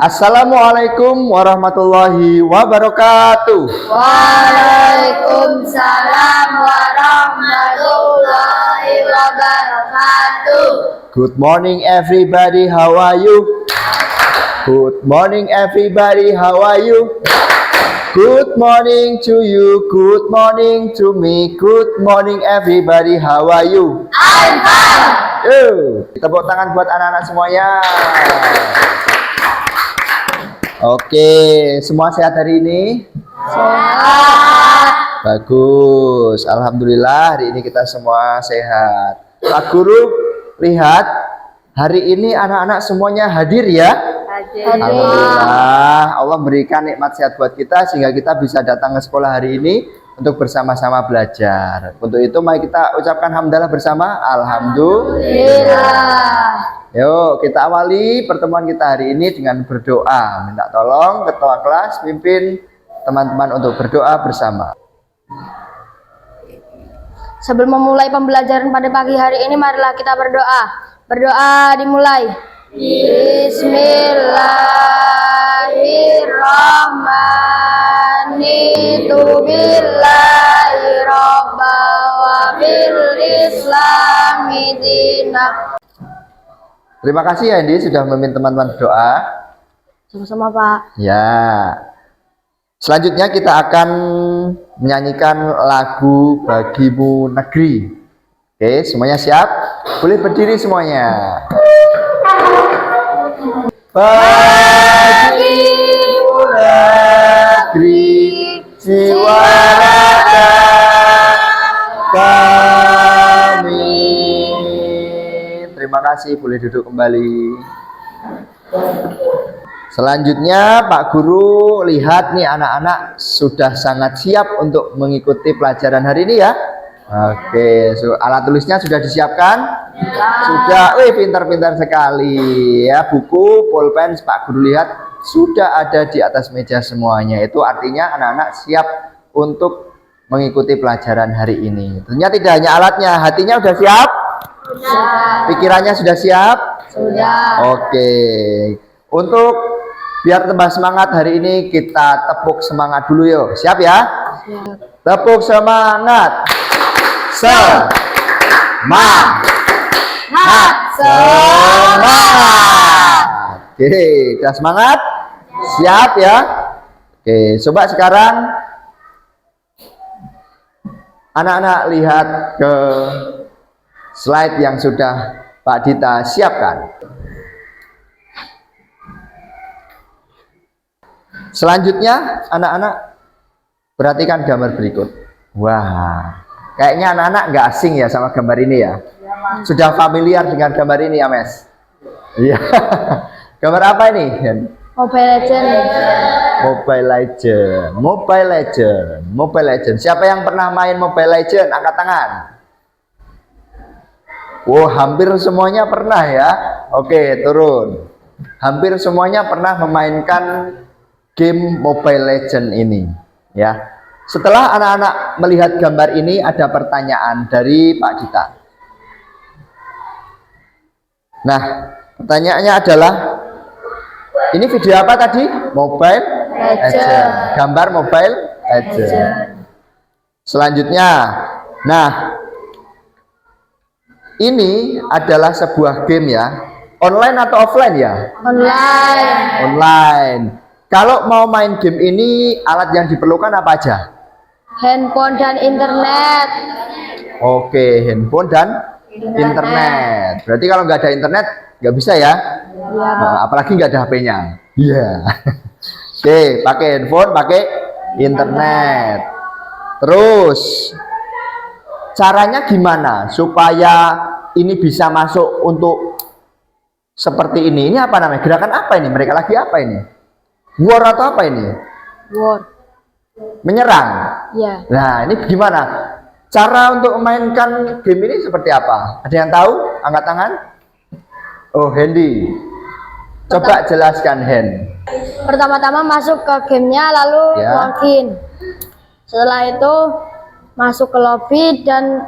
Assalamualaikum warahmatullahi wabarakatuh. Waalaikumsalam warahmatullahi wabarakatuh. Good morning everybody, how are you? Good morning everybody, how are you? Good morning to you, good morning to me, good morning everybody, how are you? I'm fine. Tepuk tangan buat anak-anak semuanya. Oke, semua sehat hari ini? Sehat. Bagus, alhamdulillah hari ini kita semua sehat. Pak Guru, lihat hari ini anak-anak semuanya hadir ya? Alhamdulillah, Allah berikan nikmat sehat buat kita sehingga kita bisa datang ke sekolah hari ini untuk bersama-sama belajar. Untuk itu mari kita ucapkan hamdalah bersama. Alhamdulillah. Yuk kita awali pertemuan kita hari ini dengan berdoa. Minta tolong ketua kelas pimpin teman-teman untuk berdoa bersama. Sebelum memulai pembelajaran pada pagi hari ini, marilah kita berdoa. Berdoa dimulai. Bismillahirrahmanirrahim. Billahirrahmanirrahim wa bil islami dina. Terima kasih ya Indi sudah memimpin teman-teman berdoa. Sama-sama Pak. Ya. Selanjutnya kita akan menyanyikan lagu Bagimu Negeri. Oke, semuanya siap? Boleh berdiri semuanya. Bagimu negeri jiwa raga kami. Terima kasih, boleh duduk kembali. Selanjutnya Pak Guru lihat nih anak-anak sudah sangat siap untuk mengikuti pelajaran hari ini ya. Oke, alat tulisnya sudah disiapkan? Sudah, pintar-pintar sekali ya. Buku, pulpen Pak Guru lihat sudah ada di atas meja semuanya. Itu artinya anak-anak siap untuk mengikuti pelajaran hari ini. Tentunya tidak hanya alatnya, hatinya sudah siap? Sudah. Pikirannya sudah siap? Sudah. Oke. Untuk biar tambah semangat hari ini kita tepuk semangat dulu yuk. Siap ya? Siap. Tepuk semangat. Semangat. Oke, udah semangat? Siap ya? Oke, coba sekarang anak-anak lihat ke slide yang sudah Pak Dita siapkan. Selanjutnya anak-anak perhatikan gambar berikut. Wah, kayaknya anak-anak nggak asing ya sama gambar ini ya. Sudah familiar dengan gambar ini ya Mes? Iya. Gambar apa ini? Mobile Legend. Mobile Legend. Mobile Legend. Mobile Legend. Siapa yang pernah main Mobile Legend? Angkat tangan. Wow, hampir semuanya pernah ya. Oke, turun. Hampir semuanya pernah memainkan game Mobile Legend ini ya. Setelah anak-anak melihat gambar ini, ada pertanyaan dari Pak Dita. Nah, pertanyaannya adalah ini video apa tadi? Mobile Legend. Gambar Mobile Legend. Selanjutnya, nah ini adalah sebuah game ya. Online atau offline ya? Online. Online. Kalau mau main game ini, alat yang diperlukan apa aja? Handphone dan internet. Oke, handphone dan internet. Berarti kalau nggak ada internet, nggak bisa ya? Nah, apalagi nggak ada HP-nya. Iya. Oke, pakai handphone, pakai internet. Terus, caranya gimana supaya ini bisa masuk untuk seperti ini? Ini apa namanya? Gerakan apa ini? Mereka lagi apa ini? War atau apa ini? War. Menyerang. Ya. Nah, ini gimana? Cara untuk memainkan game ini seperti apa? Ada yang tahu? Angkat tangan. Oh, Hendy. Coba jelaskan, Hen. Pertama-tama masuk ke gamenya, lalu login. Setelah itu masuk ke lobby dan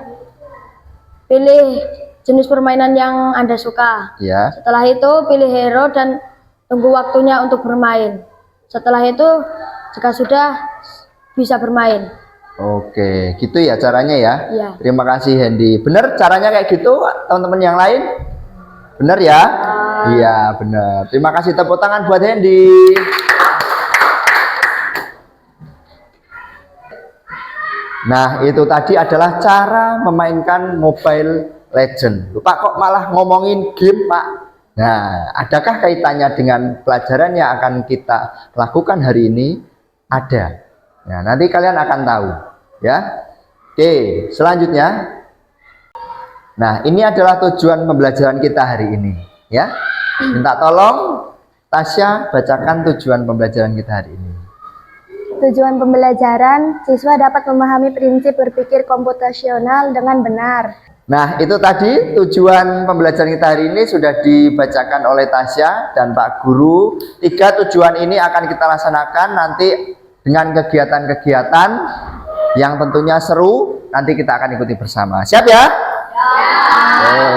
pilih jenis permainan yang Anda suka. Ya. Setelah itu pilih hero dan tunggu waktunya untuk bermain. Setelah itu jika sudah bisa bermain. Oke, gitu ya caranya ya. Iya. Terima kasih Hendy. Bener caranya kayak gitu, teman-teman yang lain? Bener ya? Iya, bener. Terima kasih, tepuk tangan buat Hendy. Nah, itu tadi adalah cara memainkan Mobile Legend. Pak, kok malah ngomongin game, Pak? Nah, adakah kaitannya dengan pelajaran yang akan kita lakukan hari ini? Ada. Nah, nanti kalian akan tahu, ya. Oke, selanjutnya. Nah, ini adalah tujuan pembelajaran kita hari ini, ya. Minta tolong Tasya bacakan tujuan pembelajaran kita hari ini. Tujuan pembelajaran, siswa dapat memahami prinsip berpikir komputasional dengan benar. Nah, itu tadi tujuan pembelajaran kita hari ini sudah dibacakan oleh Tasya dan Pak Guru. 3 tujuan ini akan kita laksanakan nanti dengan kegiatan-kegiatan yang tentunya seru. Nanti kita akan ikuti bersama. Siap ya? Oke.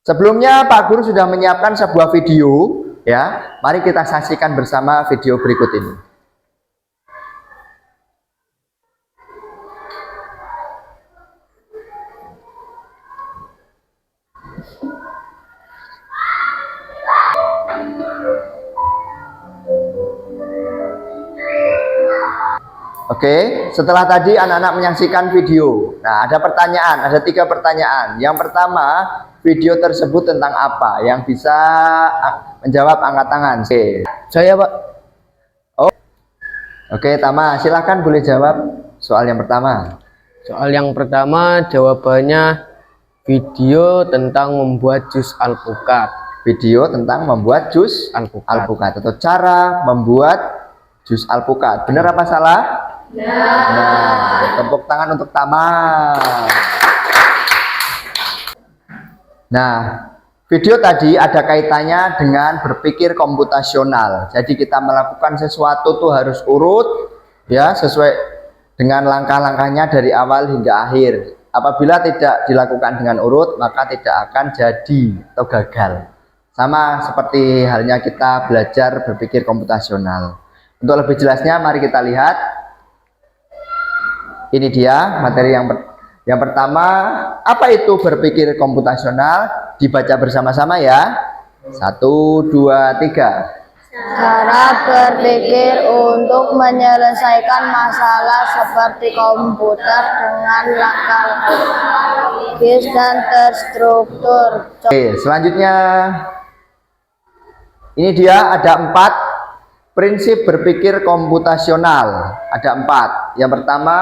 Sebelumnya Pak Guru sudah menyiapkan sebuah video, ya. Mari kita saksikan bersama video berikut ini. Oke, setelah tadi anak-anak menyaksikan video. Nah, ada pertanyaan, ada 3 pertanyaan. Yang pertama, video tersebut tentang apa? Yang bisa menjawab angkat tangan. Oke, saya Pak. Oh, oke, Tama, silahkan boleh jawab soal yang pertama. Soal yang pertama jawabannya video tentang membuat jus alpukat. Video tentang membuat jus alpukat atau cara membuat jus alpukat. Benar apa salah? Nah, tepuk tangan untuk Tama. Nah, video tadi ada kaitannya dengan berpikir komputasional. Jadi kita melakukan sesuatu tuh harus urut, ya, sesuai dengan langkah-langkahnya dari awal hingga akhir. Apabila tidak dilakukan dengan urut, maka tidak akan jadi atau gagal. Sama seperti halnya kita belajar berpikir komputasional. Untuk lebih jelasnya, mari kita lihat. Ini dia materi yang pertama. Apa itu berpikir komputasional? Dibaca bersama-sama ya. 1, 2, 3. Cara berpikir untuk menyelesaikan masalah seperti komputer dengan langkah-langkah logis dan terstruktur. Oke, selanjutnya ini dia ada 4 prinsip berpikir komputasional. Ada 4. Yang pertama,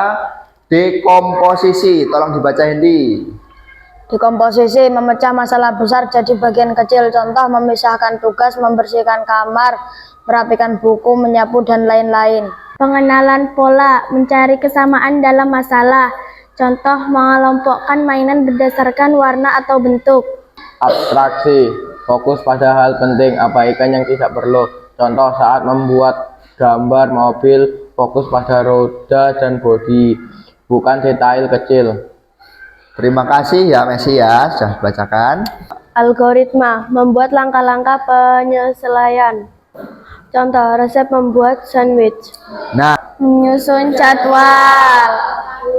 dekomposisi. Tolong dibaca Hendy. Dekomposisi memecah masalah besar jadi bagian kecil. Contoh memisahkan tugas, membersihkan kamar, merapikan buku, menyapu dan lain-lain. Pengenalan pola, mencari kesamaan dalam masalah. Contoh mengelompokkan mainan berdasarkan warna atau bentuk. Abstraksi, fokus pada hal penting, abaikan yang tidak perlu. Contoh saat membuat gambar mobil, fokus pada roda dan bodi, bukan detail kecil. Terima kasih ya Messi ya, sudah bacakan. Algoritma, membuat langkah-langkah penyelesaian. Contoh resep membuat sandwich. Nah, Menyusun jadwal,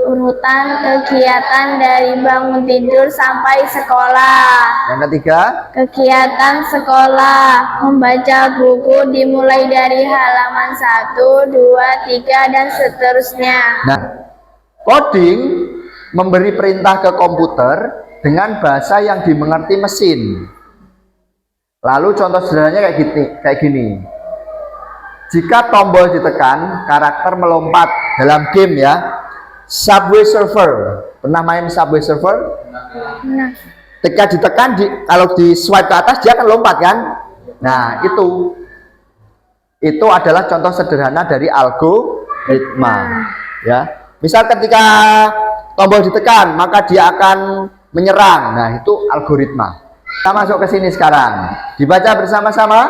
urutan kegiatan dari bangun tidur sampai sekolah. yang ketiga, Kegiatan sekolah, membaca buku dimulai dari halaman 1, 2, 3, dan seterusnya. nah, coding memberi perintah ke komputer dengan bahasa yang dimengerti mesin. Lalu contoh sederhananya kayak gini. Jika tombol ditekan, karakter melompat dalam game ya. Subway Surfer. Pernah main Subway Surfer? Nah, Ketika ditekan, kalau di swipe ke atas dia akan lompat kan? Nah, itu adalah contoh sederhana dari algoritma. Ya, misal ketika tombol ditekan, maka dia akan menyerang. Nah, itu algoritma. Kita masuk ke sini sekarang. Dibaca bersama-sama.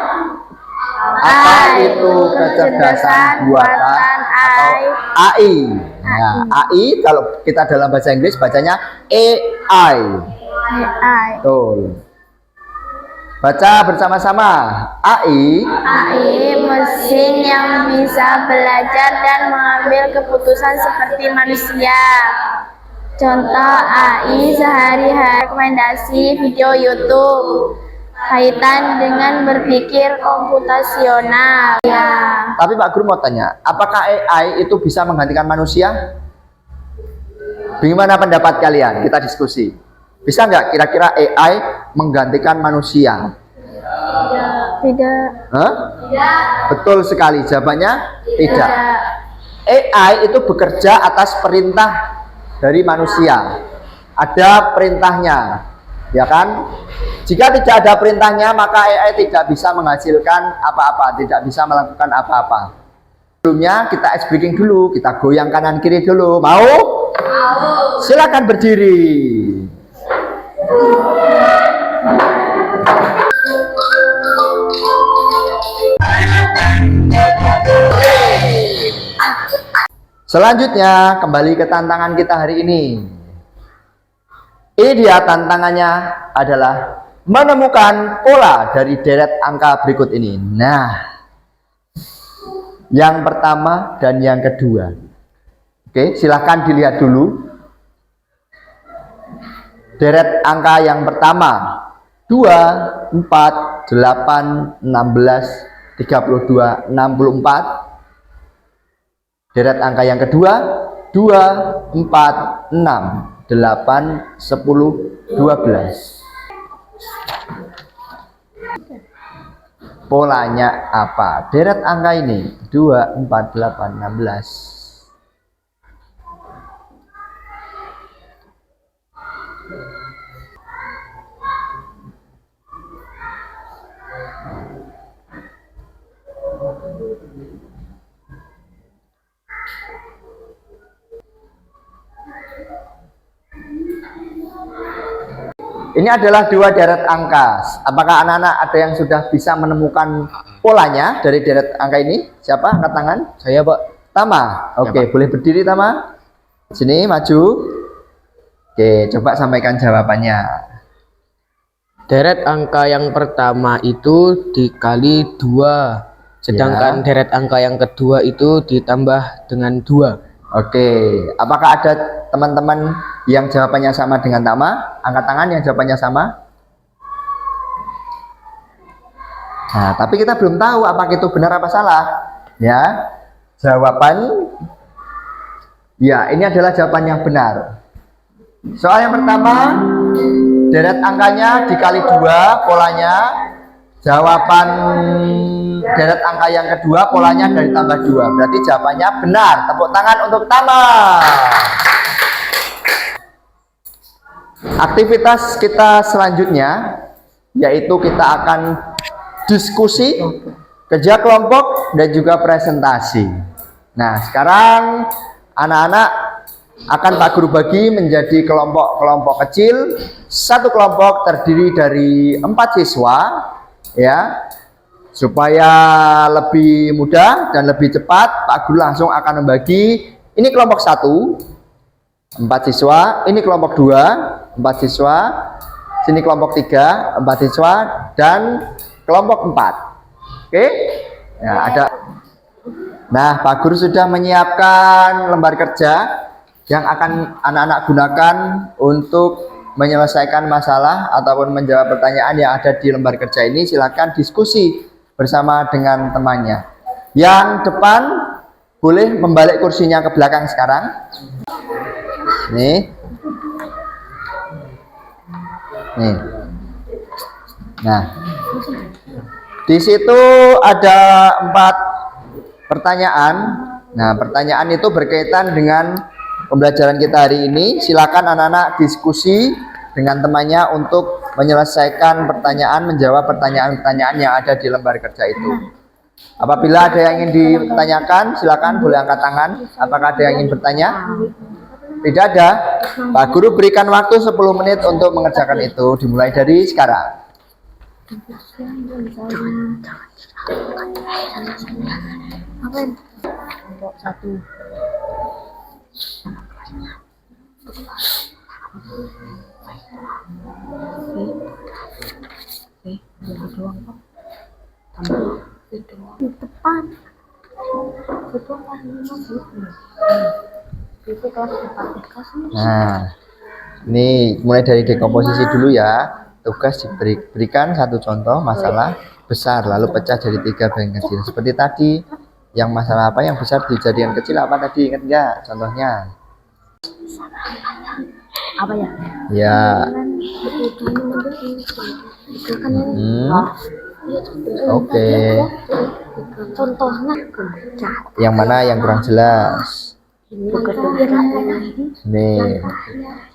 Apa itu kecerdasan buatan atau AI? Nah, AI kalau kita dalam bahasa Inggris bacanya AI. AI. Betul. Baca bersama-sama. AI AI mesin yang bisa belajar dan mengambil keputusan seperti manusia. Contoh AI sehari-hari, rekomendasi video YouTube, kaitan dengan berpikir komputasional. Ya. Tapi Pak Guru mau tanya, apakah AI itu bisa menggantikan manusia? Bagaimana pendapat kalian? Kita diskusi. Bisa nggak kira-kira AI menggantikan manusia? Tidak. Hah? Betul sekali, jawabannya tidak. AI itu bekerja atas perintah dari manusia. Ada perintahnya, ya kan? Jika tidak ada perintahnya, maka AI tidak bisa menghasilkan apa-apa, tidak bisa melakukan apa-apa. Sebelumnya kita ice breaking dulu, kita goyang kanan kiri dulu. Mau? Mau. Silakan berdiri. Selanjutnya kembali ke tantangan kita hari ini. Ini dia tantangannya adalah menemukan pola dari deret angka berikut ini. Nah, yang pertama dan yang kedua. Oke, silahkan dilihat dulu. Deret angka yang pertama 2, 4, 8, 16, 32, 64. Deret angka yang kedua 2, 4, 6, 8, 10, 12. Polanya apa? Deret angka ini 2, 4, 8, 16. Ini adalah dua deret angka. Apakah anak-anak ada yang sudah bisa menemukan polanya dari deret angka ini? Siapa angkat tangan? Saya, Pak. Tama. Oke, Ya, Pak. boleh berdiri Tama. Sini maju. Oke, coba sampaikan jawabannya. Deret angka yang pertama itu dikali 2, sedangkan deret angka yang kedua itu ditambah dengan 2. Oke, apakah ada teman-teman yang jawabannya sama dengan Tama? Angkat tangan yang jawabannya sama. Nah, tapi kita belum tahu apakah itu benar apa salah. Ya, jawaban ya, ini adalah jawaban yang benar. Soal yang pertama, deret angkanya dikali 2, polanya. Jawaban deret angka yang kedua, polanya dari tambah 2. Berarti jawabannya benar. Tepuk tangan untuk Tama. Aktivitas kita selanjutnya yaitu kita akan diskusi, kerja kelompok, dan juga presentasi. Nah, sekarang anak-anak akan Pak Guru bagi menjadi kelompok-kelompok kecil. Satu kelompok terdiri dari 4 siswa, ya, supaya lebih mudah dan lebih cepat. Pak Guru langsung akan membagi. Ini kelompok 1, 4 siswa. Ini kelompok 2, 4 siswa. Sini kelompok 3, 4 siswa, dan kelompok 4. Oke, ya, ada. Nah, Pak Guru sudah menyiapkan lembar kerja yang akan anak-anak gunakan untuk menyelesaikan masalah ataupun menjawab pertanyaan yang ada di lembar kerja ini. Silakan diskusi bersama dengan temannya. Yang depan boleh membalik kursinya ke belakang sekarang. Nih. Nih. Nah, di situ ada 4 pertanyaan. Nah, pertanyaan itu berkaitan dengan pembelajaran kita hari ini. Silakan anak-anak diskusi dengan temannya untuk menyelesaikan pertanyaan, menjawab pertanyaan-pertanyaan yang ada di lembar kerja itu. Apabila ada yang ingin ditanyakan, silakan boleh angkat tangan. Apakah ada yang ingin bertanya? Tidak ada. Pak Guru berikan waktu 10 menit untuk mengerjakan itu, dimulai dari sekarang. Nah, ini mulai dari dekomposisi dulu ya. Tugas diberikan satu contoh masalah besar, lalu pecah jadi 3 bagian kecil. Seperti tadi, yang masalah apa yang besar dijadikan kecil apa tadi, ingat nggak contohnya? Apa ya? Ya. Oke. Contohnya Yang mana yang kurang jelas? Nih,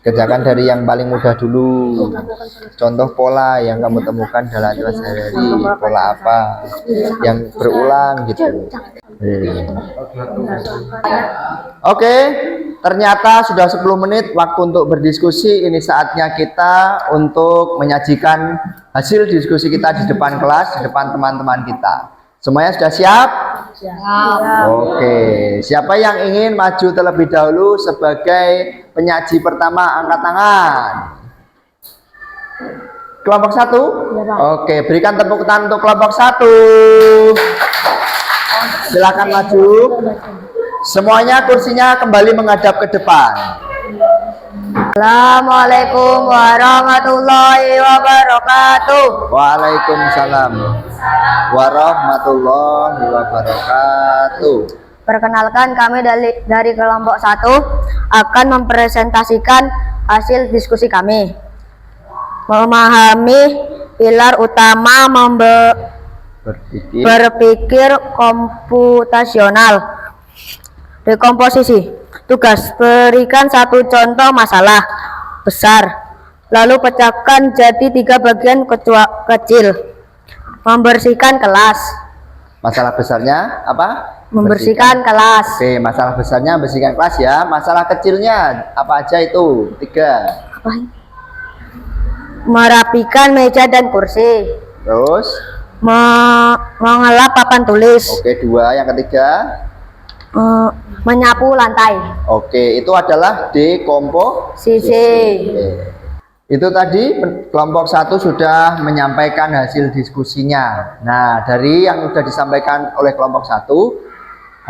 kerjakan dari yang paling mudah dulu. Contoh pola yang kamu temukan dalam kelas sehari-hari, pola apa yang berulang gitu. Oke, ternyata sudah 10 menit waktu untuk berdiskusi. Ini saatnya kita untuk menyajikan hasil diskusi kita di depan kelas, di depan teman-teman kita. Semuanya sudah siap? Oke, siapa yang ingin maju terlebih dahulu sebagai penyaji pertama, angkat tangan. Kelompok 1? Oke, berikan tepuk tangan untuk kelompok 1. Silakan maju. Semuanya kursinya kembali menghadap ke depan. Assalamualaikum warahmatullahi wabarakatuh. Waalaikumsalam warahmatullahi wabarakatuh. Perkenalkan, kami dari kelompok 1 akan mempresentasikan hasil diskusi kami. Memahami pilar utama berpikir komputasional. Dekomposisi. Tugas, berikan satu contoh masalah besar, lalu pecahkan jadi 3 bagian kecil. Membersihkan kelas. Masalah besarnya apa? Membersihkan kelas. Oke, masalah besarnya bersihkan kelas ya. Masalah kecilnya apa aja itu? 3. Apa? Merapikan meja dan kursi. Terus? Mengelap papan tulis. Oke, 2. Yang ketiga? Menyapu lantai. Oke, itu adalah dekomposisi. Oke. Itu tadi kelompok 1 sudah menyampaikan hasil diskusinya. Nah, dari yang sudah disampaikan oleh kelompok 1,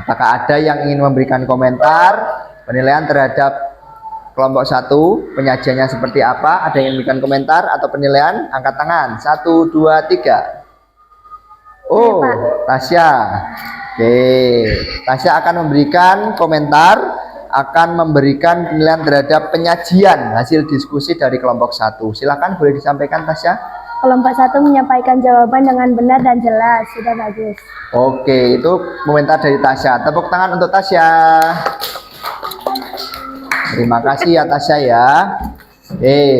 apakah ada yang ingin memberikan komentar penilaian terhadap kelompok 1, penyajiannya seperti apa? Ada yang memberikan komentar atau penilaian? Angkat tangan. 1, 2, 3. Oh, Tasya. Oke, Tasya akan memberikan komentar, akan memberikan penilaian terhadap penyajian hasil diskusi dari kelompok 1. Silakan, boleh disampaikan Tasya. Kelompok 1 menyampaikan jawaban dengan benar dan jelas. Sudah bagus. Oke, itu komentar dari Tasya. Tepuk tangan untuk Tasya. Terima kasih ya Tasya ya.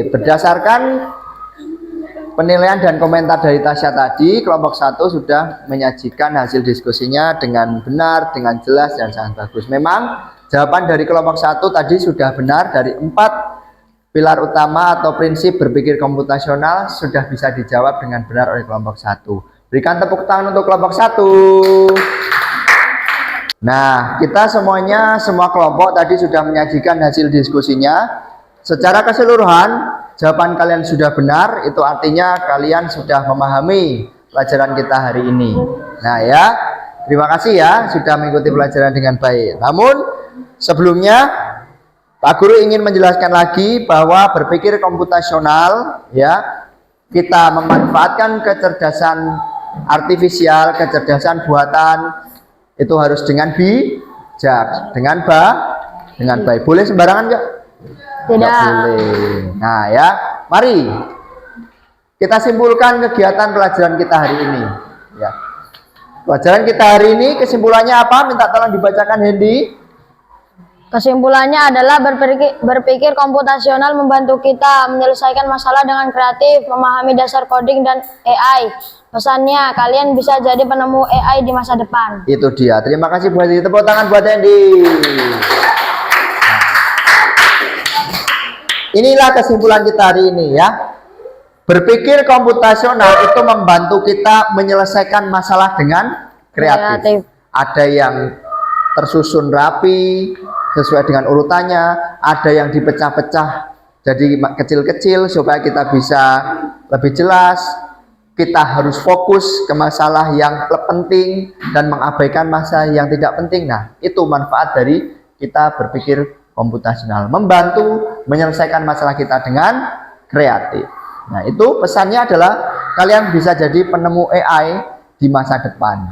Berdasarkan penilaian dan komentar dari Tasya tadi, kelompok 1 sudah menyajikan hasil diskusinya dengan benar, dengan jelas, dan sangat bagus. Memang jawaban dari kelompok 1 tadi sudah benar. Dari 4 pilar utama atau prinsip berpikir komputasional sudah bisa dijawab dengan benar oleh kelompok 1. Berikan tepuk tangan untuk kelompok 1. Nah, kita semuanya, semua kelompok tadi sudah menyajikan hasil diskusinya. Secara keseluruhan, jawaban kalian sudah benar, itu artinya kalian sudah memahami pelajaran kita hari ini. Nah ya, terima kasih ya sudah mengikuti pelajaran dengan baik. Namun sebelumnya Pak Guru ingin menjelaskan lagi bahwa berpikir komputasional ya, kita memanfaatkan kecerdasan artifisial, kecerdasan buatan itu harus dengan bijak, dengan baik. Boleh sembarangan enggak? Tidak. Boleh. Nah ya, mari kita simpulkan kegiatan pelajaran kita hari ini. Ya, pelajaran kita hari ini kesimpulannya apa? Minta tolong dibacakan Hendy. Kesimpulannya adalah berpikir komputasional membantu kita menyelesaikan masalah dengan kreatif, memahami dasar coding dan AI. Pesannya, kalian bisa jadi penemu AI di masa depan. Itu dia. Terima kasih buat Hendy. Tepuk tangan buat Hendy. Inilah kesimpulan kita hari ini ya. Berpikir komputasional itu membantu kita menyelesaikan masalah dengan kreatif. Ada yang tersusun rapi sesuai dengan urutannya, ada yang dipecah-pecah jadi kecil-kecil supaya kita bisa lebih jelas kita harus fokus ke masalah yang penting dan mengabaikan masalah yang tidak penting. Nah, itu manfaat dari kita berpikir komputasional, membantu menyelesaikan masalah kita dengan kreatif. Nah, itu pesannya adalah kalian bisa jadi penemu AI di masa depan.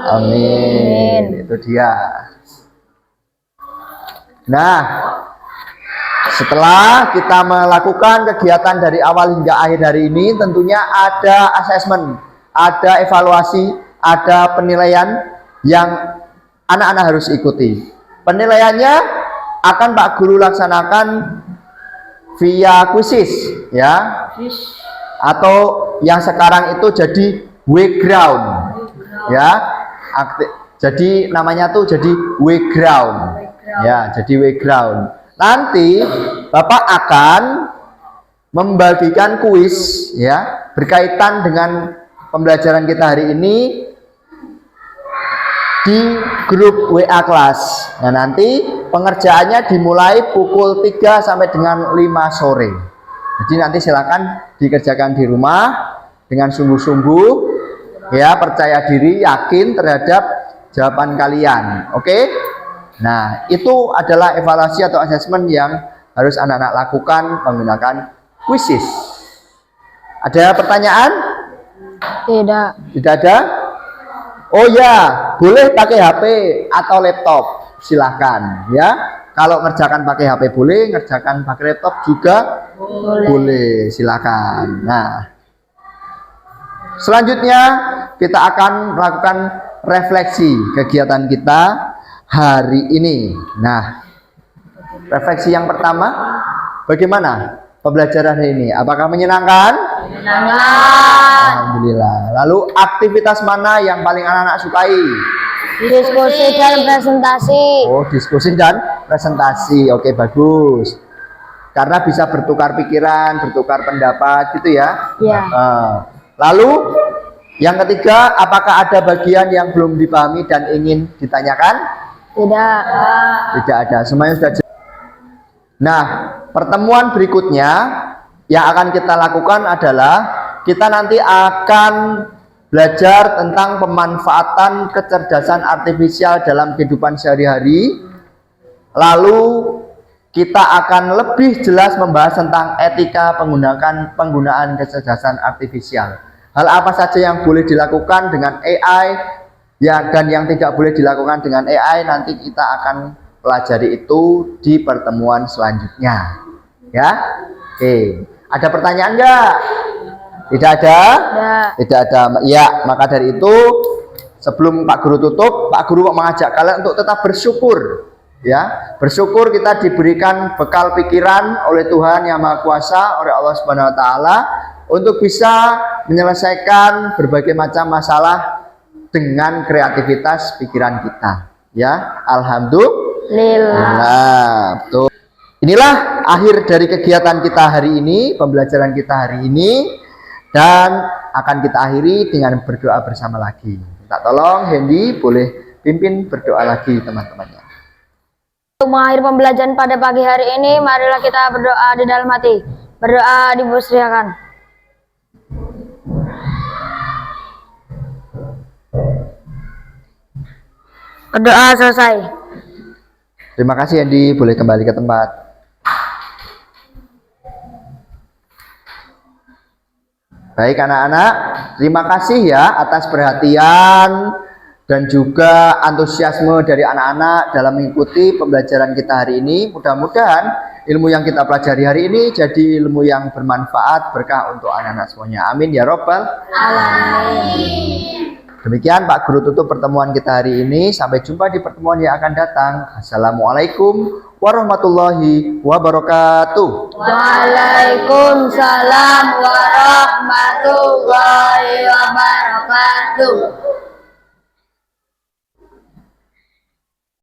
Amin. Itu dia. Nah, setelah kita melakukan kegiatan dari awal hingga akhir hari ini, tentunya ada assessment, ada evaluasi, ada penilaian yang anak-anak harus ikuti. Penilaiannya akan Pak Guru laksanakan via quizzes, ya, atau yang sekarang itu jadi Wayground, ya. Jadi namanya tuh jadi Wayground, ya, jadi Wayground. Nanti Bapak akan membagikan kuis, ya, berkaitan dengan pembelajaran kita hari ini di grup WA kelas. Nah, nanti pengerjaannya dimulai pukul 3 sampai dengan 5 sore. Jadi nanti silakan dikerjakan di rumah dengan sungguh-sungguh, ya, percaya diri, yakin terhadap jawaban kalian. Oke? Nah, itu adalah evaluasi atau asesmen yang harus anak-anak lakukan menggunakan quizzes. Ada pertanyaan? Tidak. Tidak ada? Oh ya, boleh pakai HP atau laptop, silahkan, ya. Kalau ngerjakan pakai HP boleh, ngerjakan pakai laptop juga boleh, silahkan. Nah, selanjutnya kita akan melakukan refleksi kegiatan kita hari ini. Nah, refleksi yang pertama, bagaimana pembelajaran hari ini? Apakah menyenangkan? Menyenangkan. Alhamdulillah. Lalu aktivitas mana yang paling anak-anak sukai? Diskusi dan presentasi. Oh, diskusi dan presentasi. Oke, bagus. Karena bisa bertukar pikiran, bertukar pendapat gitu ya. Ya. Lalu yang ketiga, apakah ada bagian yang belum dipahami dan ingin ditanyakan? Tidak. Tidak ada, semuanya sudah jelas. Nah, pertemuan berikutnya yang akan kita lakukan adalah kita nanti akan belajar tentang pemanfaatan kecerdasan artifisial dalam kehidupan sehari-hari. Lalu kita akan lebih jelas membahas tentang etika penggunaan kecerdasan artifisial. Hal apa saja yang boleh dilakukan dengan AI, ya, dan yang tidak boleh dilakukan dengan AI, nanti kita akan pelajari itu di pertemuan selanjutnya, ya. Oke, ada pertanyaan enggak? Tidak ada? Tidak ada. Ya, maka dari itu sebelum Pak Guru tutup, Pak Guru mengajak kalian untuk tetap bersyukur, ya. Bersyukur kita diberikan bekal pikiran oleh Tuhan Yang Maha Kuasa, oleh Allah Subhanahu wa taala, untuk bisa menyelesaikan berbagai macam masalah dengan kreativitas pikiran kita, ya. Alhamdulillah. Betul. Inilah akhir dari kegiatan kita hari ini, pembelajaran kita hari ini, dan akan kita akhiri dengan berdoa bersama lagi. Minta tolong Hendy boleh pimpin berdoa lagi teman-temannya. Untuk mengakhiri pembelajaran pada pagi hari ini, marilah kita berdoa di dalam hati. Berdoa dipersilakan. Berdoa selesai. Terima kasih Hendy, boleh kembali ke tempat. Baik anak-anak, terima kasih ya atas perhatian dan juga antusiasme dari anak-anak dalam mengikuti pembelajaran kita hari ini. Mudah-mudahan ilmu yang kita pelajari hari ini jadi ilmu yang bermanfaat, berkah untuk anak-anak semuanya. Amin ya robbal alamin. Demikian Pak Guru tutup pertemuan kita hari ini. Sampai jumpa di pertemuan yang akan datang. Assalamualaikum warahmatullahi wabarakatuh. Waalaikumsalam warahmatullahi wabarakatuh.